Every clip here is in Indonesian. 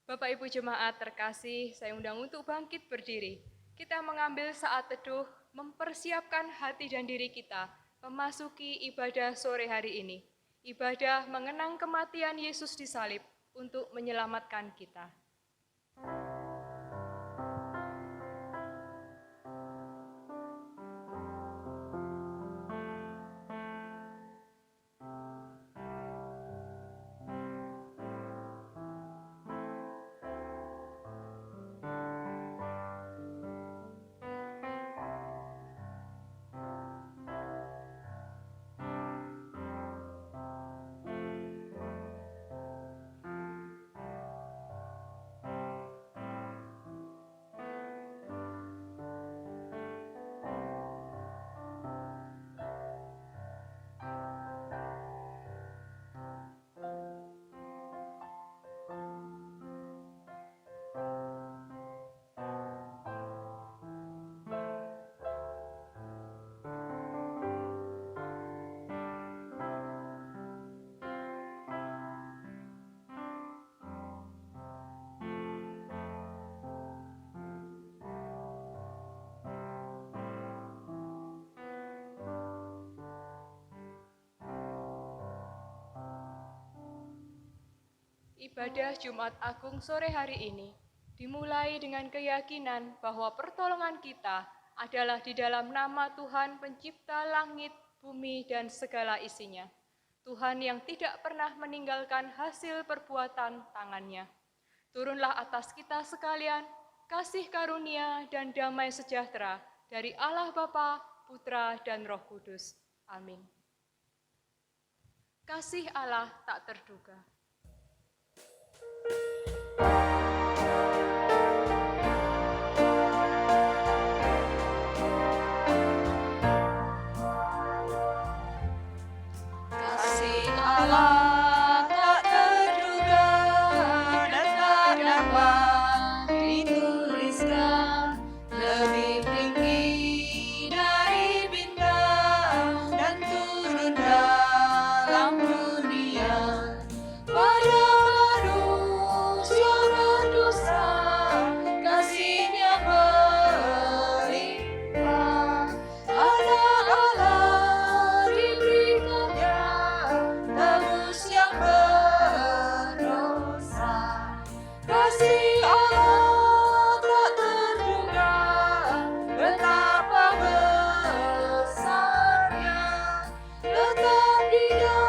Bapak Ibu Jemaat terkasih, saya undang untuk bangkit berdiri. Kita mengambil saat teduh, mempersiapkan hati dan diri kita memasuki ibadah sore hari ini. Ibadah mengenang kematian Yesus di salib untuk menyelamatkan kita. Ibadah Jumat Agung sore hari ini dimulai dengan keyakinan bahwa pertolongan kita adalah di dalam nama Tuhan pencipta langit, bumi, dan segala isinya. Tuhan yang tidak pernah meninggalkan hasil perbuatan tangannya. Turunlah atas kita sekalian kasih karunia dan damai sejahtera dari Allah Bapa, Putra, dan Roh Kudus. Amin. Kasih Allah tak terduga. Kasih Allah tak terduga dan tak dapat dituliskan, lebih tinggi dari bintang dan turun dalam dunia. Pada manusia berdosa, kasih-Nya melimpah. Anak Allah diberikannya tebus yang berdosa. Kasih Allah tak terduga, betapa besarnya. Tetap Dia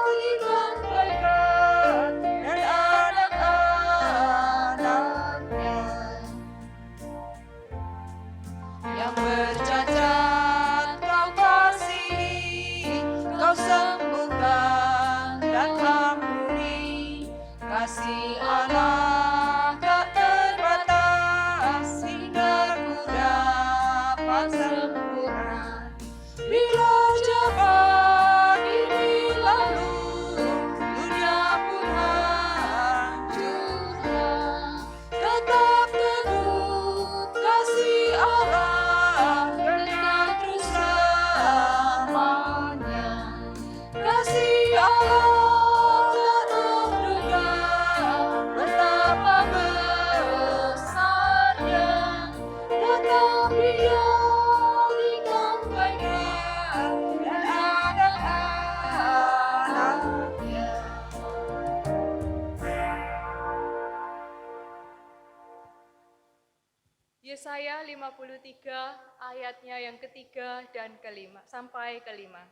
dibanggakan dan anak-anaknya yang bercacat Kau kasihi, Kau sembuhkan dan ampuni. Kasih Allah tak terbatas hingga ku dapat sempurna. Bila zaman ini lalu, dunia pun hancurlah. Tetap teguh kasih Allah kekal terus selamanya. Kasih Allah tak terduga, betapa besarnya. Tetap Dia dikampaikan dan anak-anaknya. Yesaya 53 ayatnya yang ketiga dan kelima sampai kelima.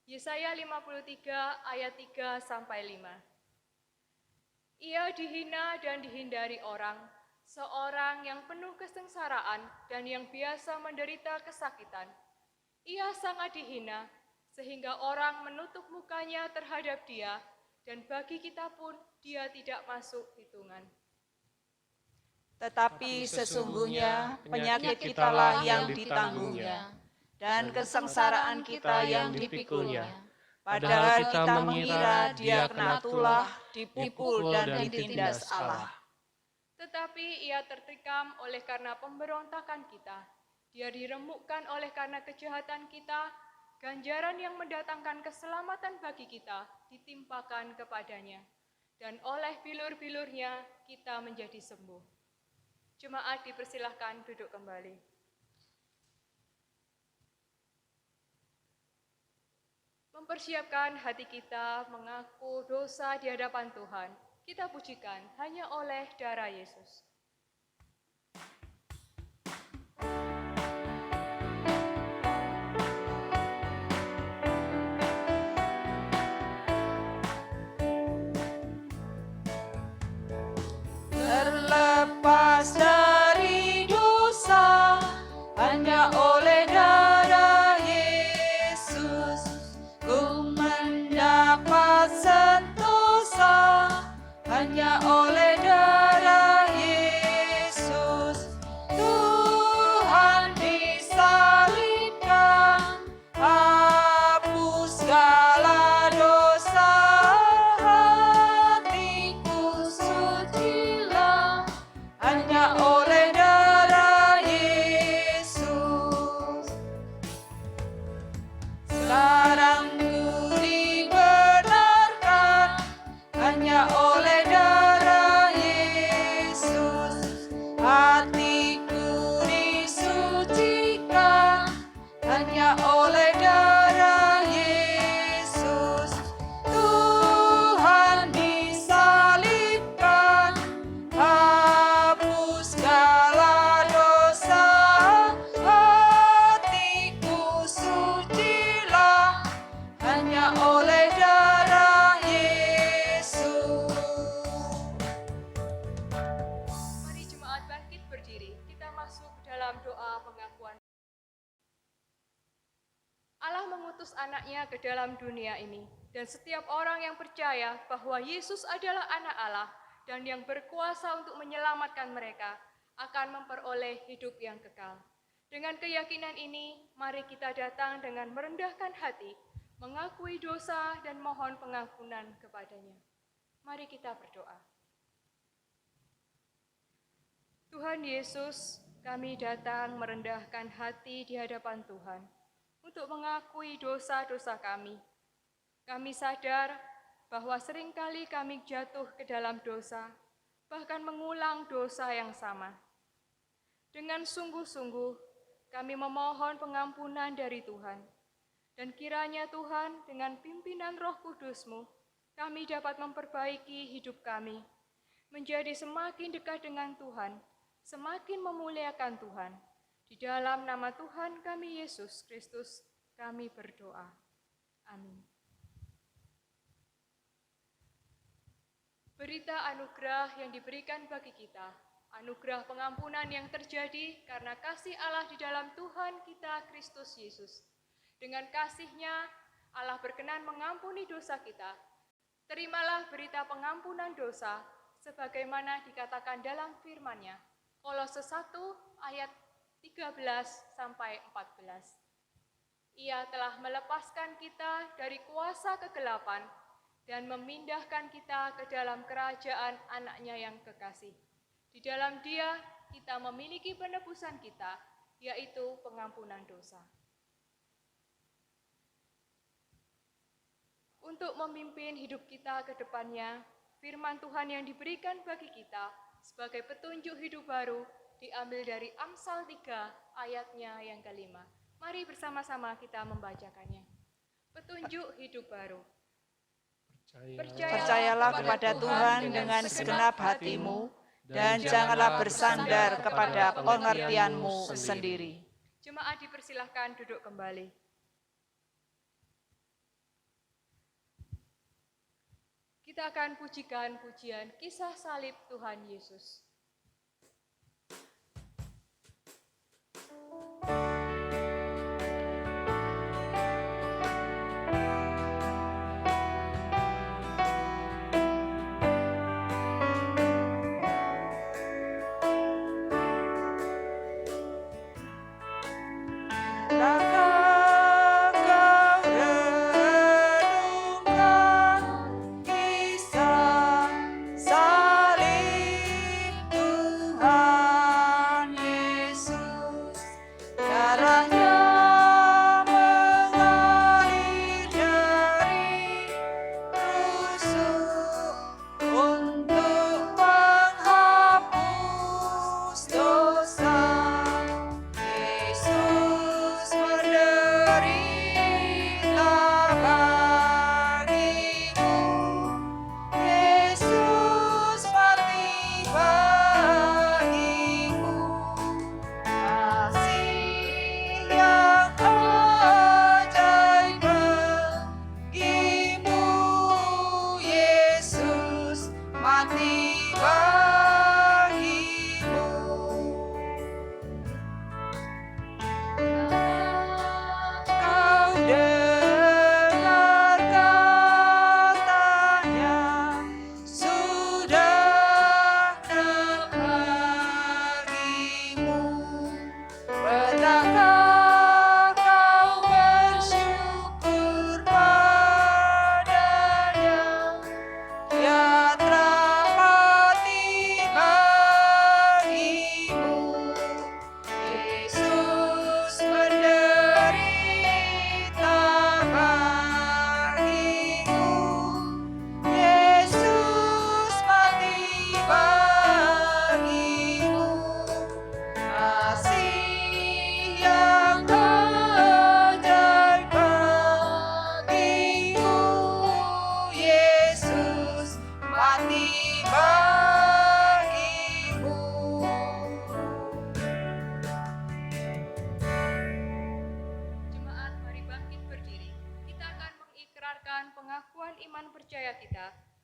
Yesaya 53 ayat 3 sampai 5. Ia dihina dan dihindari orang, seorang yang penuh kesengsaraan dan yang biasa menderita kesakitan. Ia sangat dihina sehingga orang menutup mukanya terhadap Dia, dan bagi kita pun Dia tidak masuk hitungan. Tetapi sesungguhnya penyakit kitalah yang ditanggungnya, dan kesengsaraan kita yang dipikulnya. Padahal kita mengira Dia kena tulah, dipukul dan ditindas Allah. Tetapi Ia tertikam oleh karena pemberontakan kita. Dia diremukkan oleh karena kejahatan kita. Ganjaran yang mendatangkan keselamatan bagi kita ditimpakan kepadanya. dan oleh bilur-bilurnya kita menjadi sembuh. Jemaat dipersilahkan duduk kembali. Mempersiapkan hati kita mengaku dosa di hadapan Tuhan, kita pujikan hanya oleh darah Yesus. Terlepas dari dosa, hanya oleh darah Yesus, ku mendapat sentosa. Hanya oleh darah Yesus, Tuhan disalibkan, hapus segala dosa. Hatiku sucilah, hanya oleh darah Yesus. Sekarang ku dibenarkan, hanya oleh darah Yesus. Hatiku disucikan, hanya oleh darah Yesus. Tuhan disalibkan, hapus segala dosa. Hatiku sucilah, hanya oleh darah Yesus. Mari jemaat bangkit berdiri, kita masuk dalam doa pengakuan. Allah mengutus anaknya ke dalam dunia ini, dan setiap orang yang percaya bahwa Yesus adalah anak Allah dan yang berkuasa untuk menyelamatkan mereka akan memperoleh hidup yang kekal. Dengan keyakinan ini, mari kita datang dengan merendahkan hati, mengakui dosa dan mohon pengampunan kepadanya. Mari kita berdoa. Tuhan Yesus, kami datang merendahkan hati di hadapan Tuhan untuk mengakui dosa-dosa kami. Kami sadar bahwa seringkali kami jatuh ke dalam dosa, bahkan mengulang dosa yang sama. Dengan sungguh-sungguh, kami memohon pengampunan dari Tuhan. Dan kiranya Tuhan, dengan pimpinan Roh Kudus-Mu, kami dapat memperbaiki hidup kami, menjadi semakin dekat dengan Tuhan, semakin memuliakan Tuhan. Di dalam nama Tuhan kami Yesus Kristus, kami berdoa. Amin. Berita anugerah yang diberikan bagi kita, anugerah pengampunan yang terjadi karena kasih Allah di dalam Tuhan kita Kristus Yesus. Dengan kasih-Nya, Allah berkenan mengampuni dosa kita. Terimalah berita pengampunan dosa, sebagaimana dikatakan dalam firman-Nya. Kolose 1 ayat 13-14. Ia telah melepaskan kita dari kuasa kegelapan dan memindahkan kita ke dalam kerajaan Anak-Nya yang kekasih. Di dalam Dia kita memiliki penebusan kita, yaitu pengampunan dosa. Untuk memimpin hidup kita ke depannya, firman Tuhan yang diberikan bagi kita sebagai petunjuk hidup baru diambil dari Amsal 3 ayatnya yang kelima. Mari bersama-sama kita membacakannya. Petunjuk hidup baru. Percayalah kepada Tuhan dengan segenap hatimu, dan janganlah bersandar kepada pengertianmu sendiri. Jemaat dipersilahkan duduk kembali. Kita akan pujikan pujian kisah salib Tuhan Yesus. Kisah salib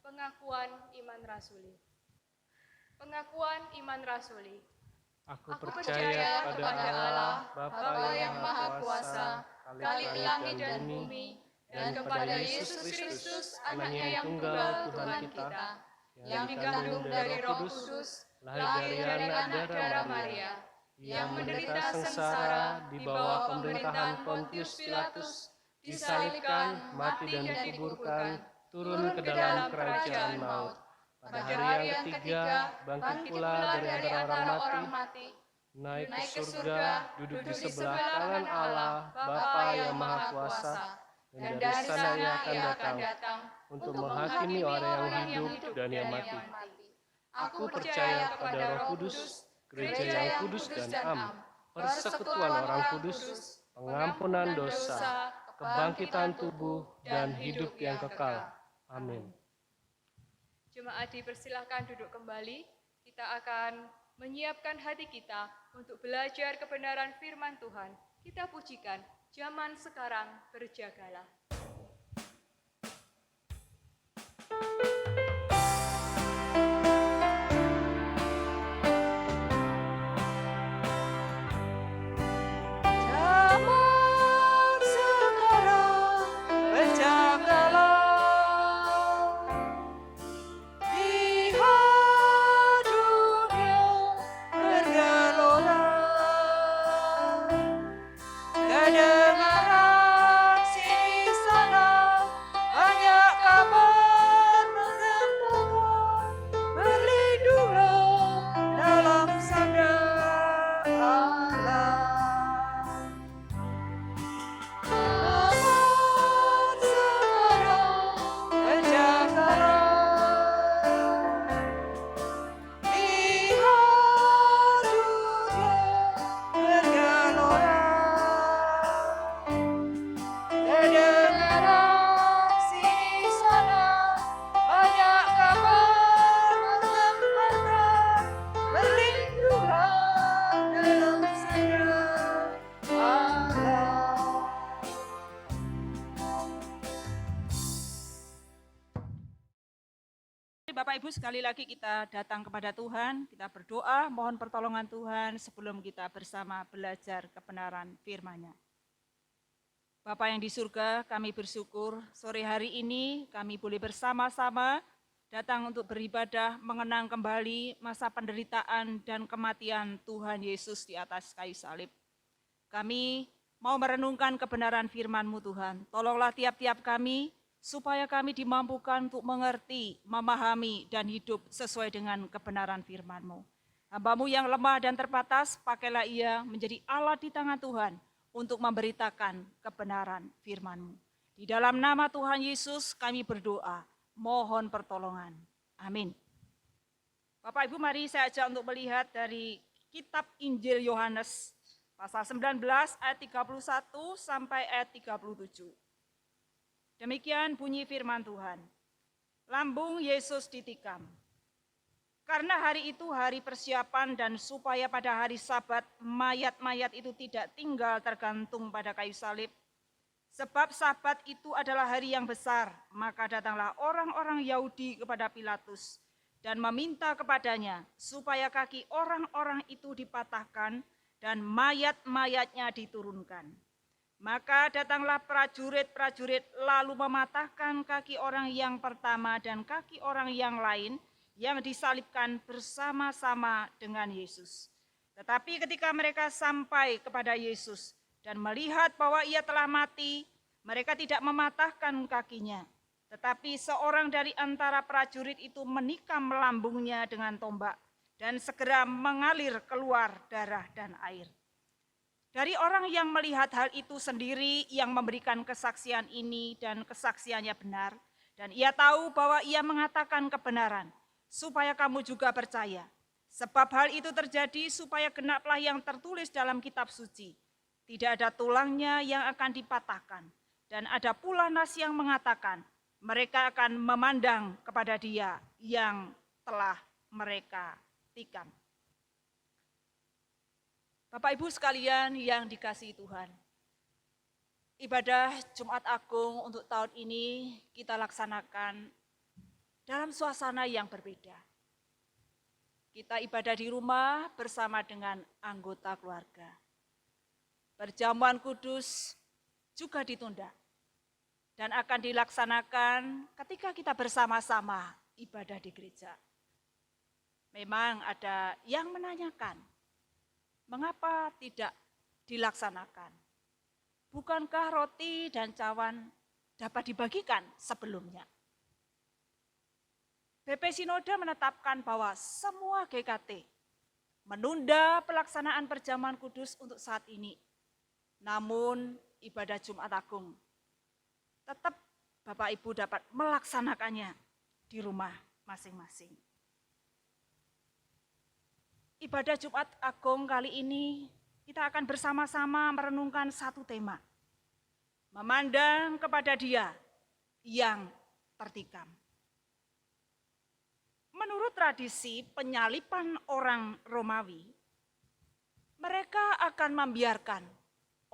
Pengakuan iman rasuli. Pengakuan iman rasuli. Aku percaya kepada Allah, Bapa yang Maha Kuasa, Khalik langit dan bumi, dan kepada Yesus Kristus, Anaknya yang tunggal Tuhan kita, yang dikandung dari Roh Kudus, lahir dari anak darah Maria, yang menderita sengsara di bawah pemerintahan Pontius Pilatus, disalibkan, mati dan dikuburkan, turun ke dalam kerajaan maut. Pada hari yang ketiga, bangkit pula dari antara orang mati, naik ke surga, duduk di sebelah kanan Allah, Bapa yang Maha Kuasa, dan dari sana Ia akan datang untuk menghakimi orang yang hidup dan yang mati. Aku percaya kepada Roh Kudus, gereja yang kudus dan am, persekutuan orang kudus, pengampunan dosa, kebangkitan tubuh, dan hidup yang kekal. Amin. Jemaat dipersilahkan duduk kembali. Kita akan menyiapkan hati kita untuk belajar kebenaran firman Tuhan. Kita pujikan, zaman sekarang berjagalah. Bapak Ibu, sekali lagi kita datang kepada Tuhan, kita berdoa, mohon pertolongan Tuhan sebelum kita bersama belajar kebenaran firman-Nya. Bapa yang di surga, kami bersyukur sore hari ini kami boleh bersama-sama datang untuk beribadah mengenang kembali masa penderitaan dan kematian Tuhan Yesus di atas kayu salib. Kami mau merenungkan kebenaran firman-Mu Tuhan. Tolonglah tiap-tiap kami supaya kami dimampukan untuk mengerti, memahami, dan hidup sesuai dengan kebenaran firman-Mu. Hamba-Mu yang lemah dan terbatas, pakailah ia menjadi alat di tangan Tuhan untuk memberitakan kebenaran firman-Mu. Di dalam nama Tuhan Yesus kami berdoa, mohon pertolongan. Amin. Bapak Ibu, mari saya ajak untuk melihat dari kitab Injil Yohanes, pasal 19 ayat 31 sampai ayat 37. Demikian bunyi firman Tuhan. Lambung Yesus ditikam. Karena hari itu hari persiapan dan supaya pada hari Sabat mayat-mayat itu tidak tinggal tergantung pada kayu salib. Sebab Sabat itu adalah hari yang besar, maka datanglah orang-orang Yahudi kepada Pilatus dan meminta kepadanya supaya kaki orang-orang itu dipatahkan dan mayat-mayatnya diturunkan. Maka datanglah prajurit-prajurit lalu mematahkan kaki orang yang pertama dan kaki orang yang lain yang disalibkan bersama-sama dengan Yesus. Tetapi ketika mereka sampai kepada Yesus dan melihat bahwa ia telah mati, mereka tidak mematahkan kakinya. Tetapi seorang dari antara prajurit itu menikam lambungnya dengan tombak dan segera mengalir keluar darah dan air. Dari orang yang melihat hal itu sendiri yang memberikan kesaksian ini dan kesaksiannya benar, dan ia tahu bahwa ia mengatakan kebenaran, supaya kamu juga percaya. Sebab hal itu terjadi supaya genaplah yang tertulis dalam kitab suci. Tidak ada tulangnya yang akan dipatahkan, dan ada pula nas yang mengatakan, mereka akan memandang kepada dia yang telah mereka tikam. Bapak Ibu sekalian yang dikasihi Tuhan, ibadah Jumat Agung untuk tahun ini kita laksanakan dalam suasana yang berbeda. Kita ibadah di rumah bersama dengan anggota keluarga. Perjamuan kudus juga ditunda dan akan dilaksanakan ketika kita bersama-sama ibadah di gereja. Memang ada yang menanyakan, mengapa tidak dilaksanakan? Bukankah roti dan cawan dapat dibagikan sebelumnya? BP Sinode menetapkan bahwa semua GKT menunda pelaksanaan perjamuan kudus untuk saat ini. Namun ibadah Jumat Agung tetap Bapak Ibu dapat melaksanakannya di rumah masing-masing. Ibadah Jumat Agung kali ini kita akan bersama-sama merenungkan satu tema. Memandang kepada Dia yang tertikam. Menurut tradisi penyaliban orang Romawi, mereka akan membiarkan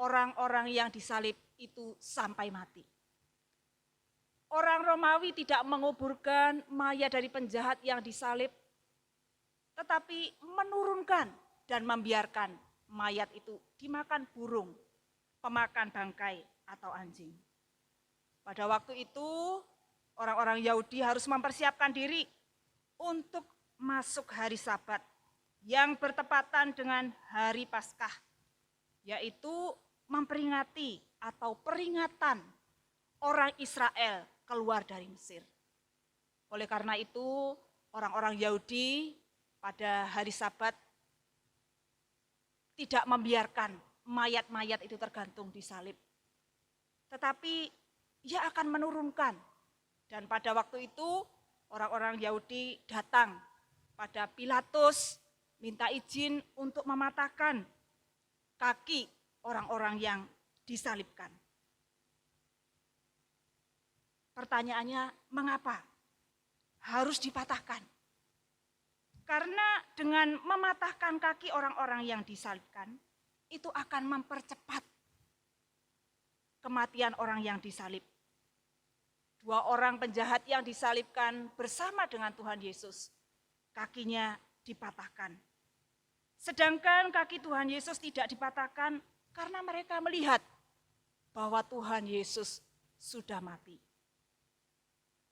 orang-orang yang disalib itu sampai mati. Orang Romawi tidak menguburkan mayat dari penjahat yang disalib, tetapi menurunkan dan membiarkan mayat itu dimakan burung, pemakan bangkai atau anjing. Pada waktu itu, orang-orang Yahudi harus mempersiapkan diri untuk masuk hari Sabat yang bertepatan dengan hari Paskah, yaitu memperingati atau peringatan orang Israel keluar dari Mesir. Oleh karena itu, orang-orang Yahudi pada hari Sabat tidak membiarkan mayat-mayat itu tergantung di salib. Tetapi ia akan menurunkan. Dan pada waktu itu orang-orang Yahudi datang pada Pilatus minta izin untuk mematahkan kaki orang-orang yang disalibkan. Pertanyaannya, mengapa harus dipatahkan? Karena dengan mematahkan kaki orang-orang yang disalibkan, itu akan mempercepat kematian orang yang disalib. 2 orang penjahat yang disalibkan bersama dengan Tuhan Yesus, kakinya dipatahkan. Sedangkan kaki Tuhan Yesus tidak dipatahkan karena mereka melihat bahwa Tuhan Yesus sudah mati.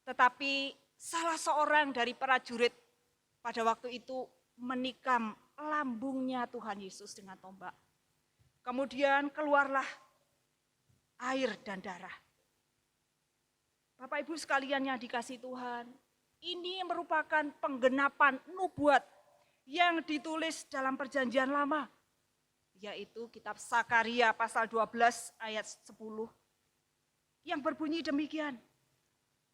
Tetapi salah seorang dari prajurit pada waktu itu menikam lambungnya Tuhan Yesus dengan tombak. Kemudian keluarlah air dan darah. Bapak Ibu sekalian yang dikasihi Tuhan, ini merupakan penggenapan nubuat yang ditulis dalam Perjanjian Lama, yaitu kitab Sakaria pasal 12 ayat 10 yang berbunyi demikian.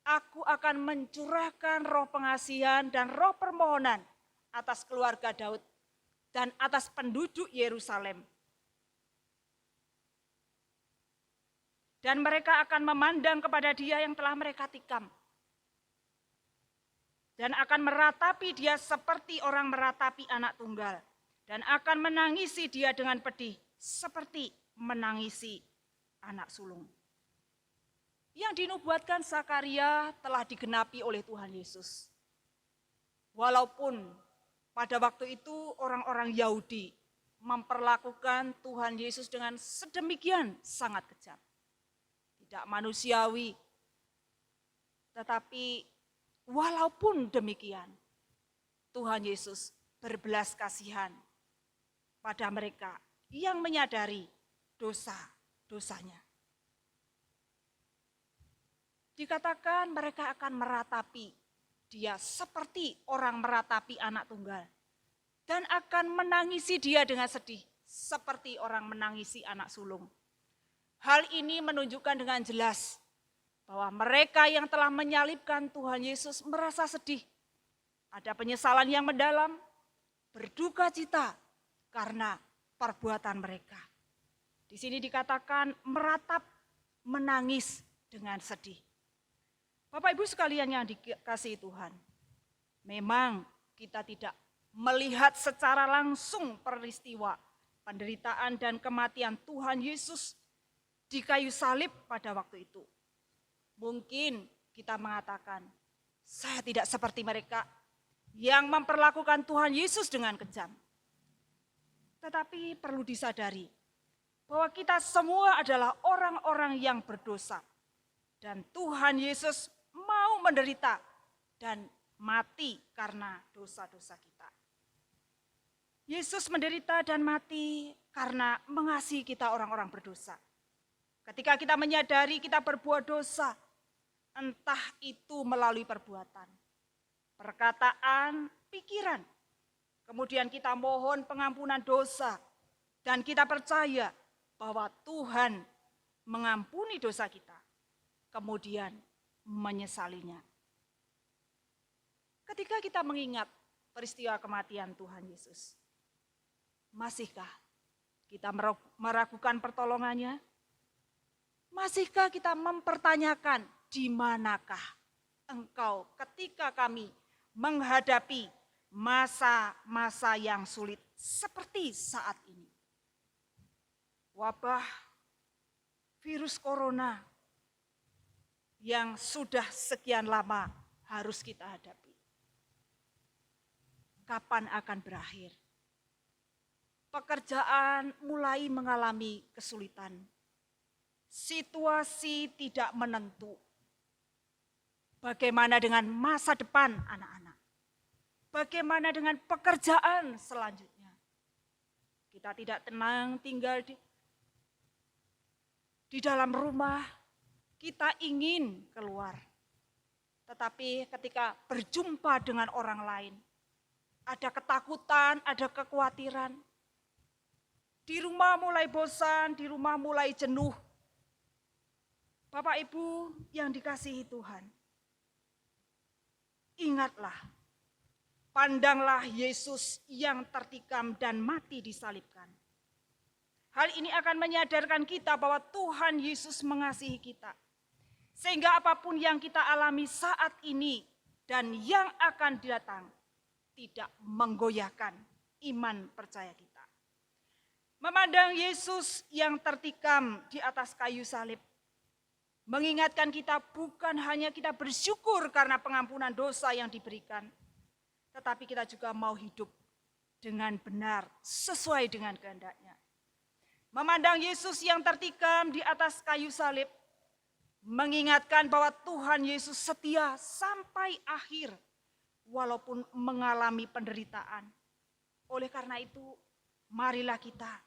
Aku akan mencurahkan roh pengasihan dan roh permohonan atas keluarga Daud dan atas penduduk Yerusalem. Dan mereka akan memandang kepada Dia yang telah mereka tikam. Dan akan meratapi Dia seperti orang meratapi anak tunggal. Dan akan menangisi Dia dengan pedih seperti menangisi anak sulung. Yang dinubuatkan Sakaria telah digenapi oleh Tuhan Yesus. Walaupun pada waktu itu orang-orang Yahudi memperlakukan Tuhan Yesus dengan sedemikian sangat kejam. Tidak manusiawi. Tetapi walaupun demikian, Tuhan Yesus berbelas kasihan pada mereka yang menyadari dosa-dosanya. Dikatakan mereka akan meratapi dia seperti orang meratapi anak tunggal. Dan akan menangisi dia dengan sedih seperti orang menangisi anak sulung. Hal ini menunjukkan dengan jelas bahwa mereka yang telah menyalibkan Tuhan Yesus merasa sedih. Ada penyesalan yang mendalam, berduka cita karena perbuatan mereka. Di sini dikatakan meratap, menangis dengan sedih. Bapak Ibu sekalian yang dikasihi Tuhan, memang kita tidak melihat secara langsung peristiwa penderitaan dan kematian Tuhan Yesus di kayu salib pada waktu itu. Mungkin kita mengatakan, saya tidak seperti mereka yang memperlakukan Tuhan Yesus dengan kejam. Tetapi perlu disadari bahwa kita semua adalah orang-orang yang berdosa. Dan Tuhan Yesus mau menderita dan mati karena dosa-dosa kita. Yesus menderita dan mati karena mengasihi kita orang-orang berdosa. Ketika kita menyadari kita berbuat dosa, entah itu melalui perbuatan, perkataan, pikiran, kemudian kita mohon pengampunan dosa, dan kita percaya bahwa Tuhan mengampuni dosa kita, kemudian menyesalinya. Ketika kita mengingat peristiwa kematian Tuhan Yesus, masihkah kita meragukan pertolongannya? Masihkah kita mempertanyakan di manakah Engkau ketika kami menghadapi masa-masa yang sulit seperti saat ini? Wabah virus corona yang sudah sekian lama harus kita hadapi. Kapan akan berakhir? Pekerjaan mulai mengalami kesulitan. Situasi tidak menentu. Bagaimana dengan masa depan anak-anak? Bagaimana dengan pekerjaan selanjutnya? Kita tidak tenang tinggal di dalam rumah. Kita ingin keluar. Tetapi ketika berjumpa dengan orang lain, ada ketakutan, ada kekhawatiran. Di rumah mulai bosan, di rumah mulai jenuh. Bapak Ibu yang dikasihi Tuhan, ingatlah, pandanglah Yesus yang tertikam dan mati disalibkan. Hal ini akan menyadarkan kita bahwa Tuhan Yesus mengasihi kita. Sehingga apapun yang kita alami saat ini dan yang akan datang tidak menggoyahkan iman percaya kita. Memandang Yesus yang tertikam di atas kayu salib, mengingatkan kita bukan hanya kita bersyukur karena pengampunan dosa yang diberikan, tetapi kita juga mau hidup dengan benar sesuai dengan kehendak-Nya. Memandang Yesus yang tertikam di atas kayu salib, mengingatkan bahwa Tuhan Yesus setia sampai akhir walaupun mengalami penderitaan. Oleh karena itu, marilah kita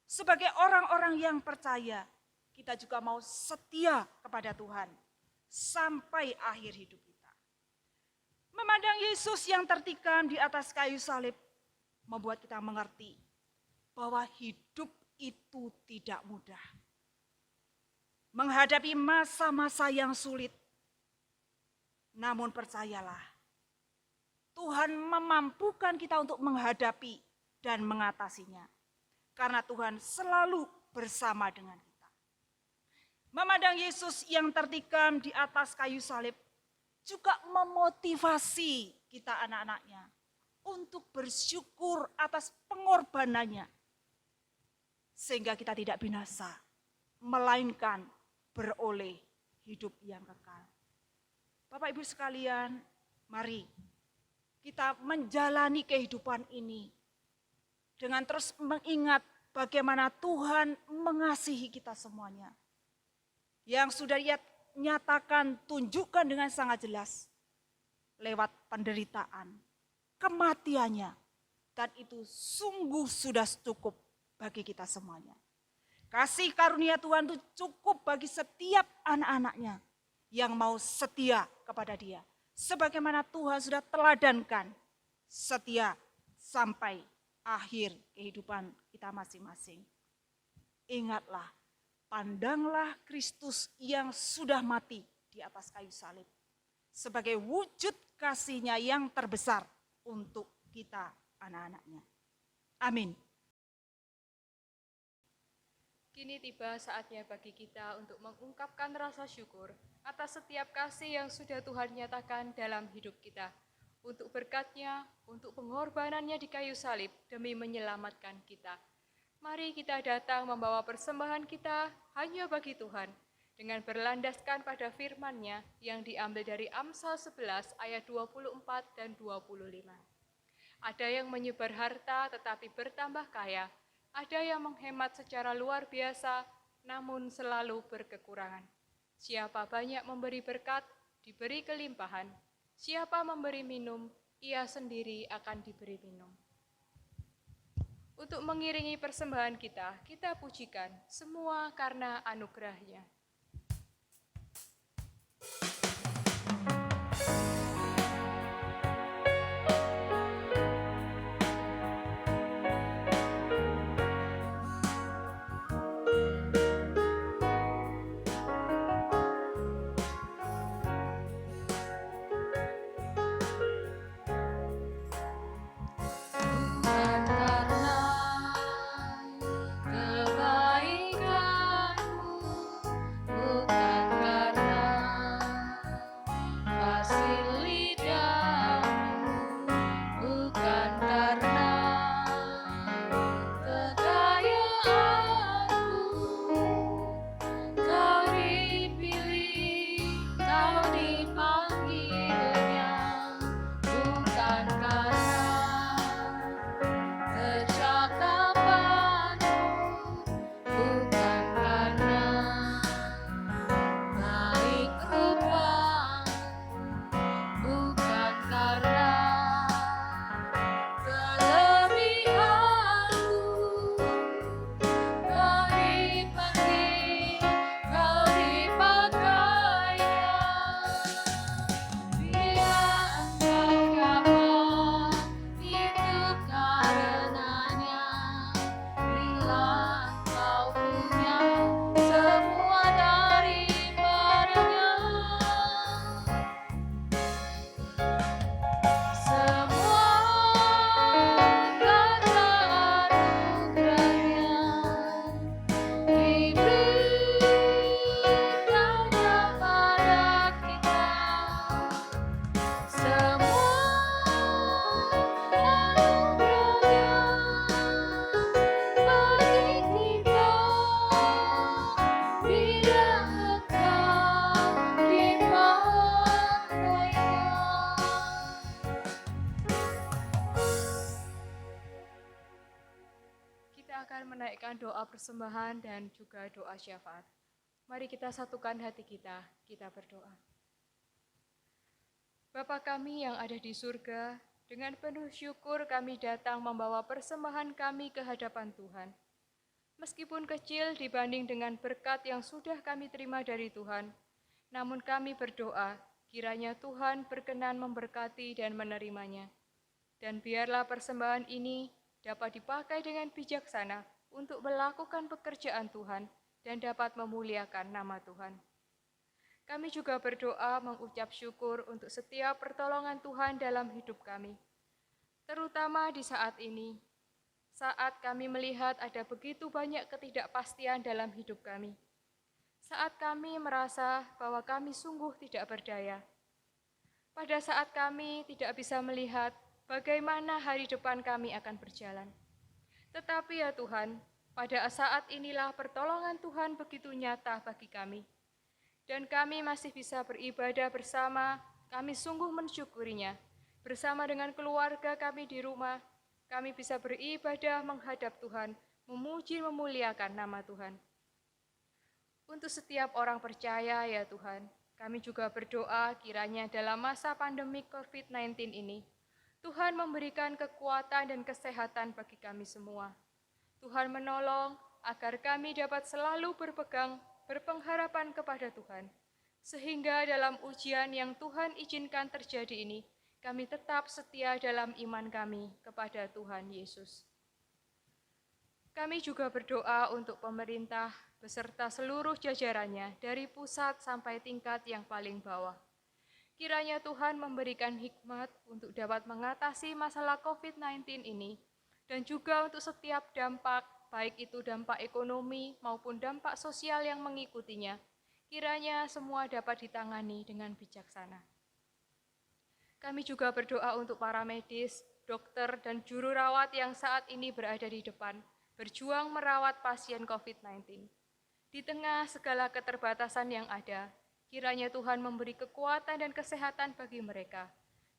sebagai orang-orang yang percaya, kita juga mau setia kepada Tuhan sampai akhir hidup kita. Memandang Yesus yang tertikam di atas kayu salib membuat kita mengerti bahwa hidup itu tidak mudah. Menghadapi masa-masa yang sulit. Namun percayalah, Tuhan memampukan kita untuk menghadapi dan mengatasinya. Karena Tuhan selalu bersama dengan kita. Memandang Yesus yang tertikam di atas kayu salib juga memotivasi kita anak-anaknya untuk bersyukur atas pengorbanannya. Sehingga kita tidak binasa, melainkan beroleh hidup yang kekal. Bapak Ibu sekalian, mari kita menjalani kehidupan ini dengan terus mengingat bagaimana Tuhan mengasihi kita semuanya. Yang sudah Ia nyatakan, tunjukkan dengan sangat jelas lewat penderitaan, kematiannya, dan itu sungguh sudah cukup bagi kita semuanya. Kasih karunia Tuhan itu cukup bagi setiap anak-anaknya yang mau setia kepada Dia. Sebagaimana Tuhan sudah teladankan, setia sampai akhir kehidupan kita masing-masing. Ingatlah, pandanglah Kristus yang sudah mati di atas kayu salib sebagai wujud kasih-Nya yang terbesar untuk kita anak-anaknya. Amin. Kini tiba saatnya bagi kita untuk mengungkapkan rasa syukur atas setiap kasih yang sudah Tuhan nyatakan dalam hidup kita. Untuk berkat-Nya, untuk pengorbanannya di kayu salib demi menyelamatkan kita. Mari kita datang membawa persembahan kita hanya bagi Tuhan, dengan berlandaskan pada firman-Nya yang diambil dari Amsal 11 ayat 24 dan 25. Ada yang menyebar harta tetapi bertambah kaya, ada yang menghemat secara luar biasa, namun selalu berkekurangan. Siapa banyak memberi berkat, diberi kelimpahan. Siapa memberi minum, ia sendiri akan diberi minum. Untuk mengiringi persembahan kita, kita pujikan semua karena anugerah-Nya. Menaikkan doa persembahan dan juga doa syafaat. Mari kita satukan hati kita berdoa. Bapa kami yang ada di surga, dengan penuh syukur kami datang membawa persembahan kami ke hadapan Tuhan. Meskipun kecil dibanding dengan berkat yang sudah kami terima dari Tuhan, namun kami berdoa, kiranya Tuhan berkenan memberkati dan menerimanya. Dan biarlah persembahan ini dapat dipakai dengan bijaksana untuk melakukan pekerjaan Tuhan dan dapat memuliakan nama Tuhan. Kami juga berdoa mengucap syukur untuk setiap pertolongan Tuhan dalam hidup kami. Terutama di saat ini, saat kami melihat ada begitu banyak ketidakpastian dalam hidup kami. Saat kami merasa bahwa kami sungguh tidak berdaya. Pada saat kami tidak bisa melihat bagaimana hari depan kami akan berjalan. Tetapi ya Tuhan, pada saat inilah pertolongan Tuhan begitu nyata bagi kami. Dan kami masih bisa beribadah bersama, kami sungguh mensyukurinya. Bersama dengan keluarga kami di rumah, kami bisa beribadah menghadap Tuhan, memuji memuliakan nama Tuhan. Untuk setiap orang percaya ya Tuhan, kami juga berdoa kiranya dalam masa pandemi COVID-19 ini, Tuhan memberikan kekuatan dan kesehatan bagi kami semua. Tuhan menolong agar kami dapat selalu berpengharapan kepada Tuhan, sehingga dalam ujian yang Tuhan izinkan terjadi ini, kami tetap setia dalam iman kami kepada Tuhan Yesus. Kami juga berdoa untuk pemerintah beserta seluruh jajarannya dari pusat sampai tingkat yang paling bawah. Kiranya Tuhan memberikan hikmat untuk dapat mengatasi masalah COVID-19 ini dan juga untuk setiap dampak, baik itu dampak ekonomi maupun dampak sosial yang mengikutinya. Kiranya semua dapat ditangani dengan bijaksana. Kami juga berdoa untuk para medis, dokter, dan juru rawat yang saat ini berada di depan, berjuang merawat pasien COVID-19. Di tengah segala keterbatasan yang ada, kiranya Tuhan memberi kekuatan dan kesehatan bagi mereka.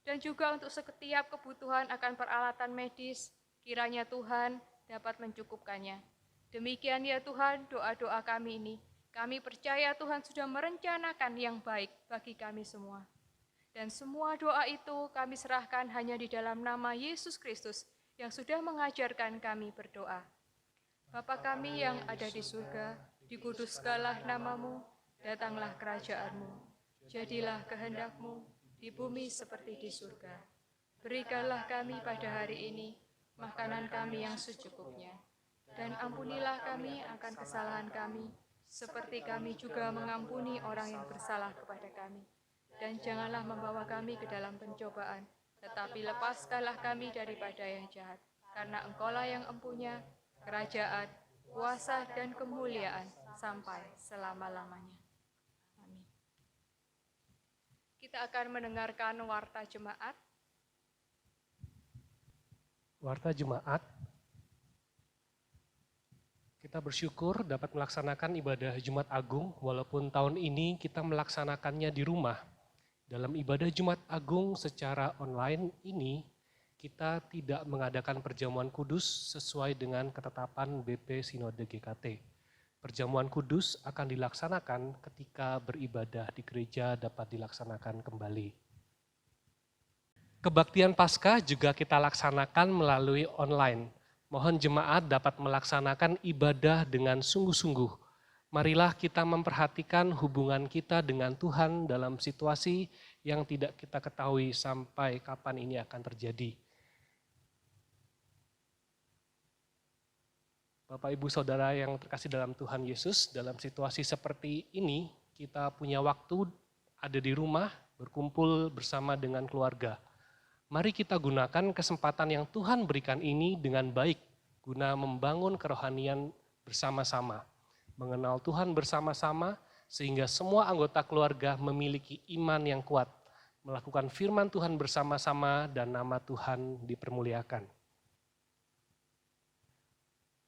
Dan juga untuk setiap kebutuhan akan peralatan medis, kiranya Tuhan dapat mencukupkannya. Demikian ya Tuhan, doa-doa kami ini. Kami percaya Tuhan sudah merencanakan yang baik bagi kami semua. Dan semua doa itu kami serahkan hanya di dalam nama Yesus Kristus yang sudah mengajarkan kami berdoa. Bapa kami yang ada di surga, dikuduskanlah namamu, datanglah kerajaanmu, jadilah kehendak-mu di bumi seperti di surga. Berikanlah kami pada hari ini makanan kami yang secukupnya, dan ampunilah kami akan kesalahan kami, seperti kami juga mengampuni orang yang bersalah kepada kami. Dan janganlah membawa kami ke dalam pencobaan, tetapi lepaskanlah kami daripada yang jahat, karena Engkau-lah yang empunya kerajaan, kuasa, dan kemuliaan sampai selama-lamanya. Amin. Kita akan mendengarkan warta jemaat. Warta jemaat. Kita bersyukur dapat melaksanakan ibadah Jumat Agung, walaupun tahun ini kita melaksanakannya di rumah. Dalam ibadah Jumat Agung secara online ini, kita tidak mengadakan perjamuan kudus sesuai dengan ketetapan BP Sinode GKT. Perjamuan kudus akan dilaksanakan ketika beribadah di gereja dapat dilaksanakan kembali. Kebaktian Paskah juga kita laksanakan melalui online. Mohon jemaat dapat melaksanakan ibadah dengan sungguh-sungguh. Marilah kita memperhatikan hubungan kita dengan Tuhan dalam situasi yang tidak kita ketahui sampai kapan ini akan terjadi. Bapak, Ibu, Saudara yang terkasih dalam Tuhan Yesus, dalam situasi seperti ini kita punya waktu ada di rumah, berkumpul bersama dengan keluarga. Mari kita gunakan kesempatan yang Tuhan berikan ini dengan baik, guna membangun kerohanian bersama-sama. Mengenal Tuhan bersama-sama sehingga semua anggota keluarga memiliki iman yang kuat, melakukan firman Tuhan bersama-sama dan nama Tuhan dipermuliakan.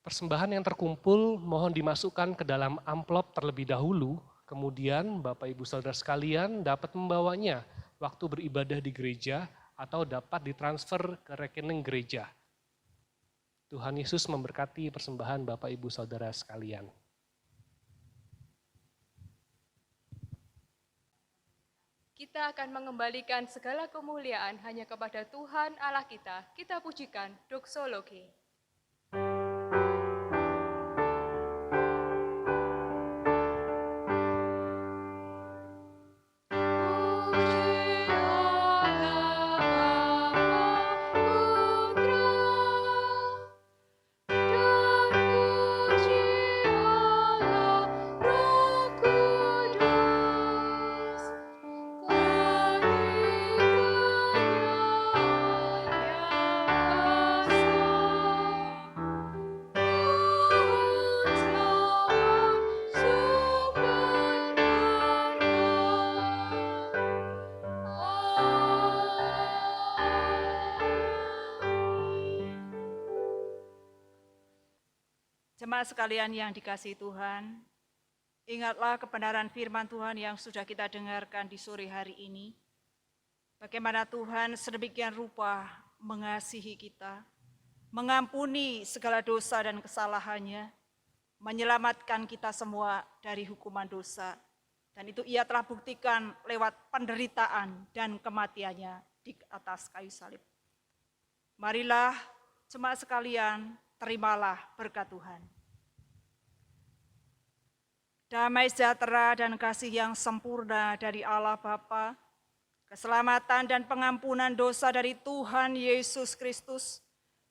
Persembahan yang terkumpul mohon dimasukkan ke dalam amplop terlebih dahulu, kemudian Bapak Ibu Saudara sekalian dapat membawanya waktu beribadah di gereja atau dapat ditransfer ke rekening gereja. Tuhan Yesus memberkati persembahan Bapak Ibu Saudara sekalian. Kita akan mengembalikan segala kemuliaan hanya kepada Tuhan Allah kita. Kita pujikan doksologi. Jemaat sekalian yang dikasihi Tuhan, ingatlah kebenaran firman Tuhan yang sudah kita dengarkan di sore hari ini. Bagaimana Tuhan sedemikian rupa mengasihi kita, mengampuni segala dosa dan kesalahannya, menyelamatkan kita semua dari hukuman dosa. Dan itu Ia telah buktikan lewat penderitaan dan kematiannya di atas kayu salib. Marilah jemaat sekalian, terimalah berkat Tuhan. Damai sejahtera dan kasih yang sempurna dari Allah Bapa, keselamatan dan pengampunan dosa dari Tuhan Yesus Kristus,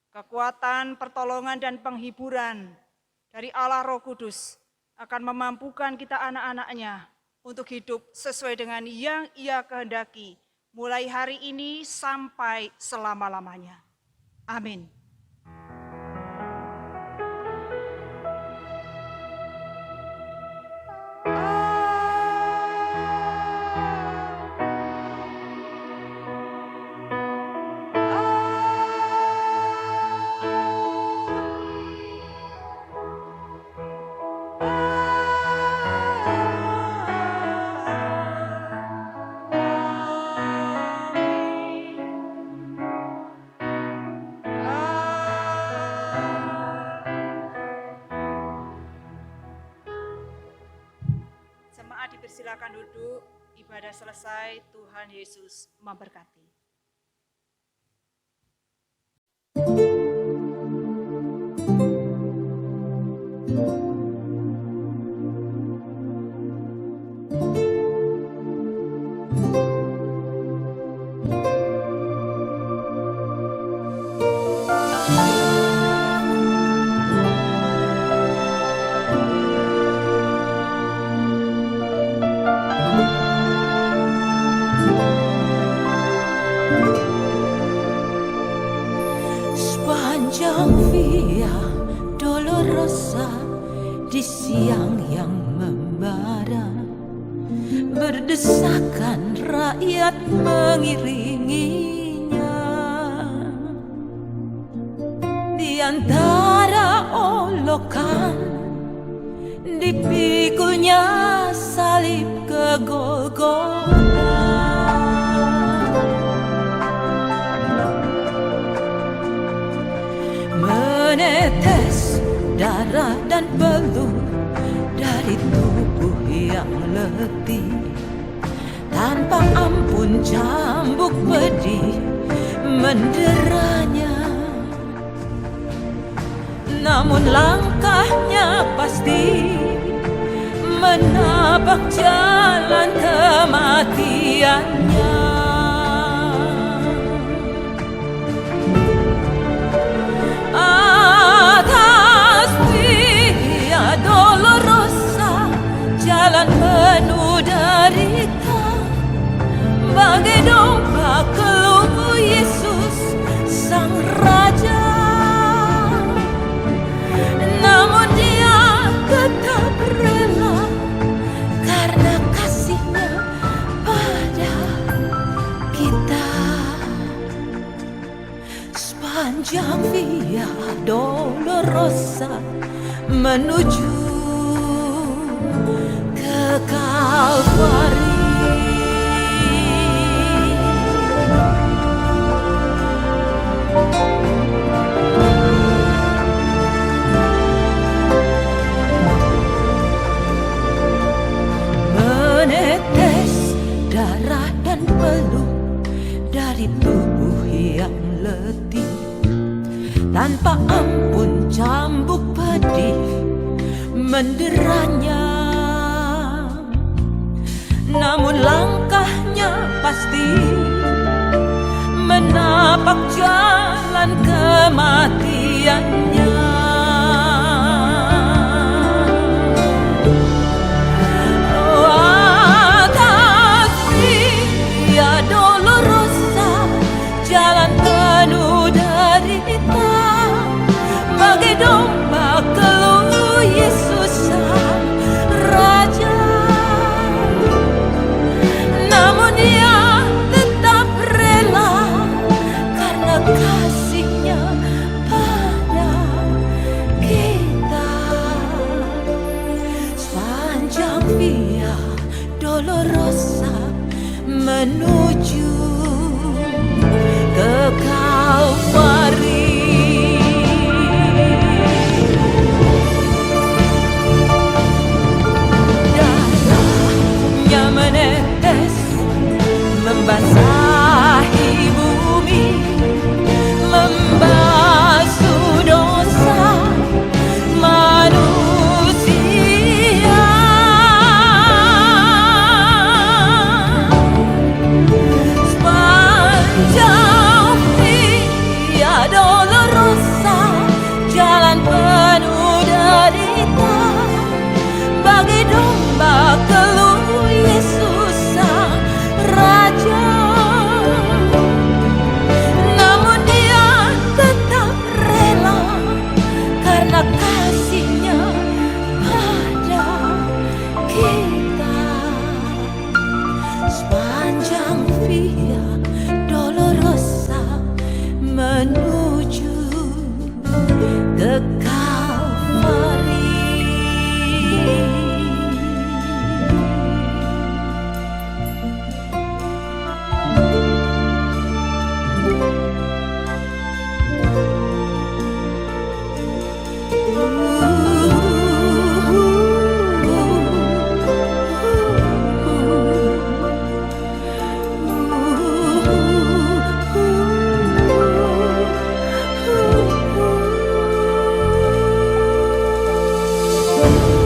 kekuatan, pertolongan, dan penghiburan dari Allah Roh Kudus akan memampukan kita anak-anaknya untuk hidup sesuai dengan yang Ia kehendaki, mulai hari ini sampai selama-lamanya. Amin. Silakan duduk, ibadah selesai, Tuhan Yesus memberkati. Sepanjang Via Dolorosa di siang yang membara, berdesakan rakyat mengiringinya. Di antara olokan dipikulnya salib ke Golgota. Menetes darah dan peluh dari tubuh yang letih, tanpa ampun cambuk pedih menderanya. Namun langkahnya pasti menapak jalan kematiannya. Atas Via Dolorosa, jalan penuh derita, bagai domba keluh Yesus Sang Raja. Namun Dia tetap rela karena kasih-Nya pada kita. Sepanjang Via Dolorosa menuju ke Kalvari. Menetes darah dan peluh dari tubuh yang letih, tanpa ampun cambuk pedih menderanya. Namun langkahnya pasti menapak jalan kematiannya. Atas Via Dolorosa, jalan penuh derita, bagai domba keluh Yesus Sang Raja. Namun Dia tetap rela karena kasih-Nya pada kita. Sepanjang Via Dolorosa menuju Tuhan.